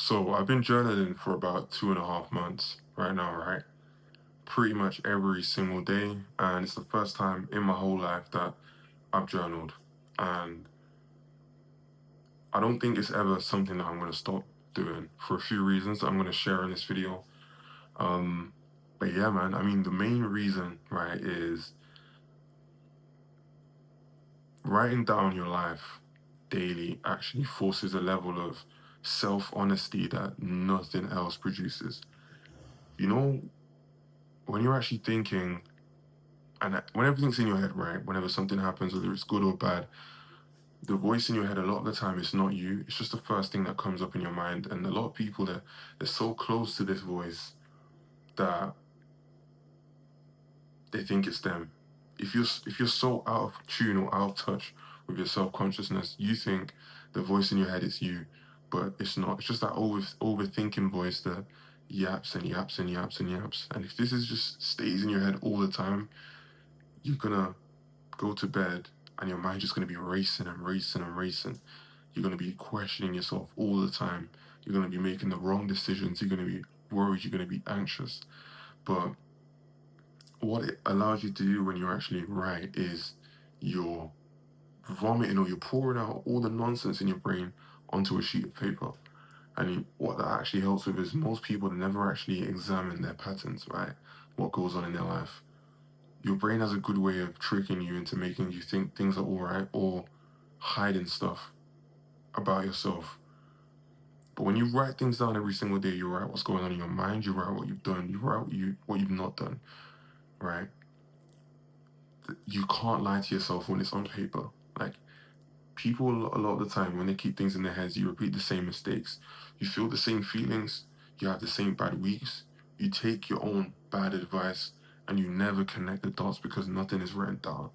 So I've been journaling for about 2.5 months right now, right? Pretty much every single day. And it's the first time in my whole life that I've journaled. And I don't think it's ever something that I'm going to stop doing for a few reasons that I'm going to share in this video. Um, but yeah, man, I mean, the main reason, right, is writing down your life daily actually forces a level of self-honesty that nothing else produces. You know, when you're actually thinking, and when everything's in your head, right? Whenever something happens, whether it's good or bad, the voice in your head a lot of the time is not you. It's just the first thing that comes up in your mind. And a lot of people that they're so close to this voice that they think it's them. If you're so out of tune or out of touch with your self consciousness, you think the voice in your head is you, but it's not. It's just that overthinking voice that yaps and yaps and yaps and yaps. And if this is just stays in your head all the time, you're gonna go to bed and your mind's just going to be racing and racing and racing. You're going to be questioning yourself all the time. You're going to be making the wrong decisions. You're going to be worried. You're going to be anxious. But what it allows you to do when you're actually right is you're vomiting or you're pouring out all the nonsense in your brain onto a sheet of paper. And what that actually helps with is most people never actually examine their patterns, right? What goes on in their life. Your brain has a good way of tricking you into making you think things are all right or hiding stuff about yourself. But when you write things down every single day, you write what's going on in your mind, you write what you've done, you write what you've not done, right? You can't lie to yourself when it's on paper. Like people a lot of the time when they keep things in their heads, you repeat the same mistakes. You feel the same feelings, you have the same bad weeks, you take your own bad advice and you never connect the dots because nothing is written down.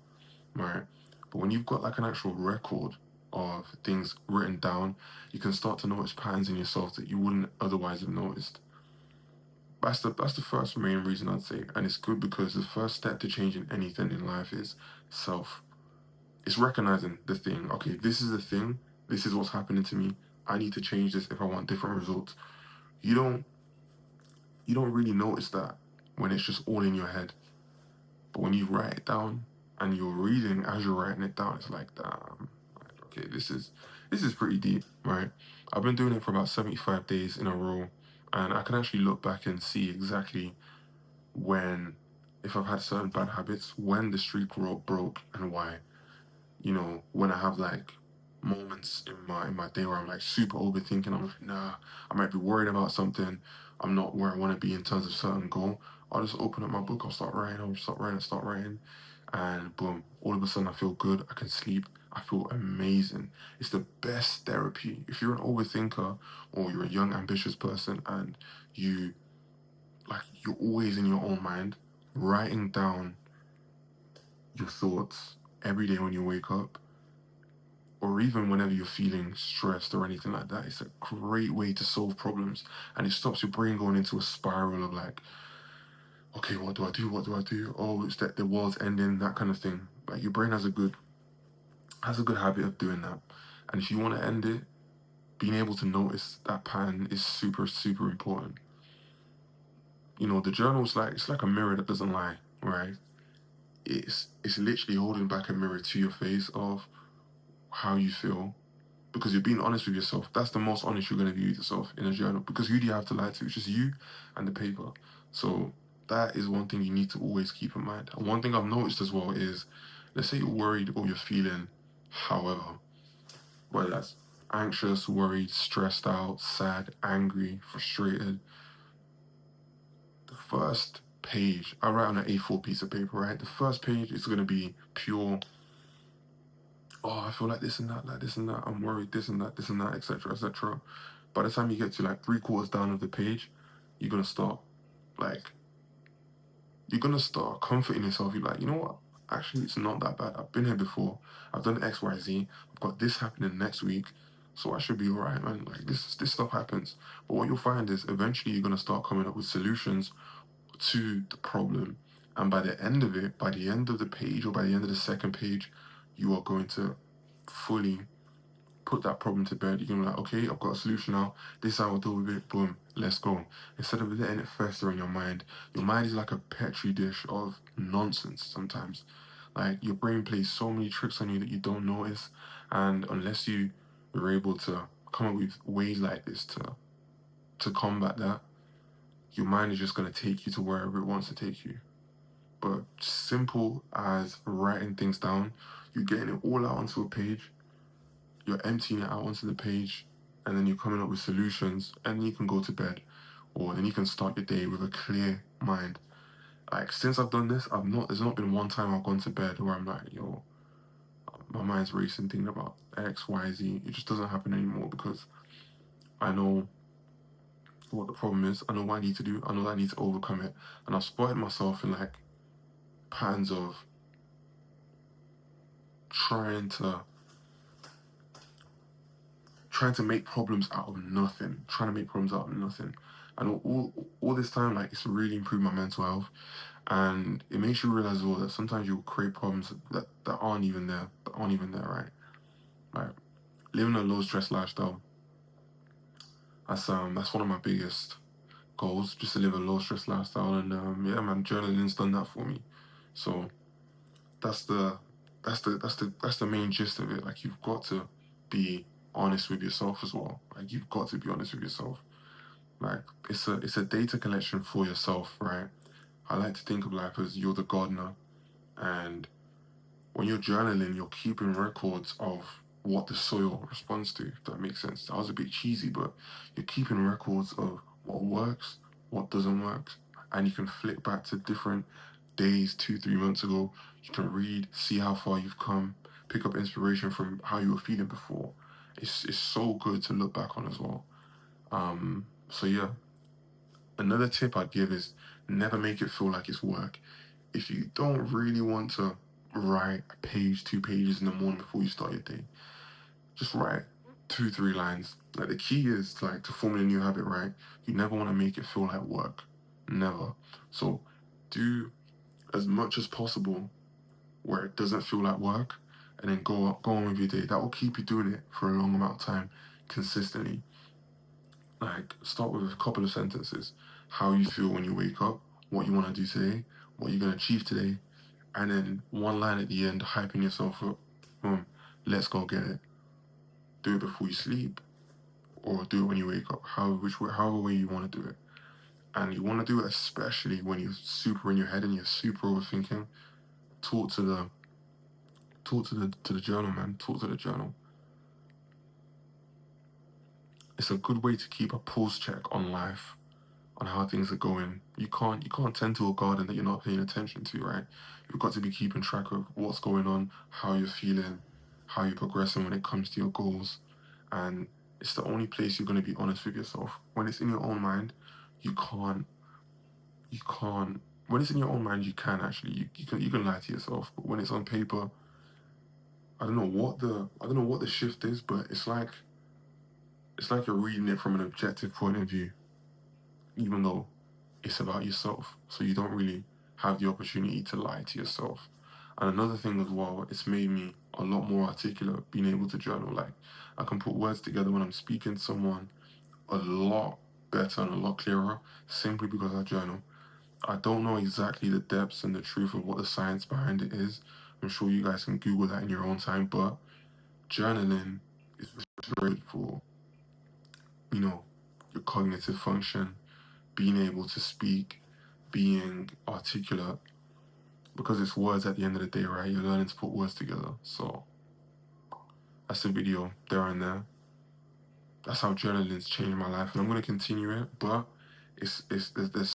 Right. But when you've got like an actual record of things written down, you can start to notice patterns in yourself that you wouldn't otherwise have noticed. That's the first main reason I'd say. And it's good because the first step to changing anything in life is self. It's recognizing the thing. Okay, this is the thing, this is what's happening to me. I need to change this if I want different results. You don't you don't really notice that when it's just all in your head. But when you write it down and you're reading as you're writing it down, it's like, damn, like, okay, this is pretty deep, right? I've been doing it for about 75 days in a row, and I can actually look back and see exactly when, if I've had certain bad habits, when the streak broke and why. When I have like moments in my day where I'm like super overthinking, I'm like, nah, I might be worried about something. I'm not where I want to be in terms of certain goal. I'll just open up my book, I'll start writing, and boom, all of a sudden I feel good, I can sleep, I feel amazing. It's the best therapy. If you're an overthinker or you're a young ambitious person and you you're always in your own mind, writing down your thoughts every day when you wake up or even whenever you're feeling stressed or anything like that, it's a great way to solve problems. And it stops your brain going into a spiral of like, okay, what do I do? What do I do? Oh, it's that the world's ending, that kind of thing. Like your brain has a good habit of doing that. And if you want to end it, being able to notice that pattern is super, super important. The journal's like it's like a mirror that doesn't lie, right? It's literally holding back a mirror to your face of how you feel because you're being honest with yourself. That's the most honest you're going to be with yourself in a journal because who do you have to lie to? It's just you and the paper. So that is one thing you need to always keep in mind. And one thing I've noticed as well is, let's say you're worried or you're feeling, however, whether that's anxious, worried, stressed out, sad, angry, frustrated. The first page, I write on an A4 piece of paper, right? The first page is going to be pure, oh, I feel like this and that, like this and that, I'm worried, this and that, etc., etc. By the time you get to like 3/4 down of the page, you're gonna start like you're gonna start comforting yourself. You're like, you know what? Actually, it's not that bad. I've been here before. I've done X, Y, Z. I've got this happening next week, so I should be alright, man. Like this stuff happens. But what you'll find is eventually you're gonna start coming up with solutions to the problem, and by the end of it, by the end of the page or by the end of the second page, you are going to fully put that problem to bed. You can be like, okay, I've got a solution now. This is how I'll deal with it. Boom, let's go. Instead of letting it fester in your mind is like a petri dish of nonsense sometimes. Like, your brain plays so many tricks on you that you don't notice. And unless you are able to come up with ways like this to combat that, your mind is just going to take you to wherever it wants to take you. But simple as writing things down, you're getting it all out onto a page, you're emptying it out onto the page, and then you're coming up with solutions, and then you can go to bed, or then you can start your day with a clear mind. Like, since I've done this, there's not been one time I've gone to bed where I'm like, yo, my mind's racing thinking about X, Y, Z. It just doesn't happen anymore because I know what the problem is. I know what I need to do. I know that I need to overcome it. And I've spotted myself in like patterns of trying to make problems out of nothing. And all this time, like, it's really improved my mental health. And it makes you realize as well that sometimes you'll create problems that aren't even there, right? Like, living a low stress lifestyle, that's one of my biggest goals, just to live a low stress lifestyle. And yeah, man, journaling's done that for me. So that's the main gist of it. Like, you've got to be honest with yourself as well. Like, you've got to be honest with yourself. Like, it's a data collection for yourself, right? I like to think of life as you're the gardener, and when you're journaling, you're keeping records of what the soil responds to, if that makes sense. That was a bit cheesy, but you're keeping records of what works, what doesn't work, and you can flick back to different days, 2-3 months ago. You can read, see how far you've come, pick up inspiration from how you were feeling before. It's so good to look back on as well. So yeah, another tip I'd give is never make it feel like it's work. If you don't really want to write a page, 2 pages in the morning before you start your day, just write 2-3 lines. Like, the key is to form a new habit, right? You never want to make it feel like work. Never. So do as much as possible where it doesn't feel like work, and then go on with your day. That will keep you doing it for a long amount of time, consistently. Like, start with a couple of sentences. How you feel when you wake up, what you want to do today, what you're going to achieve today, and then one line at the end, hyping yourself up. Let's go get it. Do it before you sleep, or do it when you wake up, however way you want to do it. And you want to do it especially when you're super in your head and you're super overthinking. Talk to the journal, man. Talk to the journal. It's a good way to keep a pulse check on life, on how things are going. You can't tend to a garden that you're not paying attention to, right? You've got to be keeping track of what's going on, how you're feeling, how you're progressing when it comes to your goals. And it's the only place you're going to be honest with yourself. When it's in your own mind, you can't when it's in your own mind, you can actually, you can lie to yourself. But when it's on paper, I don't know what the shift is, but it's like you're reading it from an objective point of view, even though it's about yourself. So you don't really have the opportunity to lie to yourself. And another thing as well, it's made me a lot more articulate being able to journal. Like, I can put words together when I'm speaking to someone a lot better and a lot clearer, simply because I journal. I don't know exactly the depths and the truth of what the science behind it is. I'm sure you guys can Google that in your own time, but journaling is great for, your cognitive function, being able to speak, being articulate, because it's words at the end of the day, right? You're learning to put words together. So that's the video there and there. That's how journaling's changed my life, and I'm going to continue it, but there's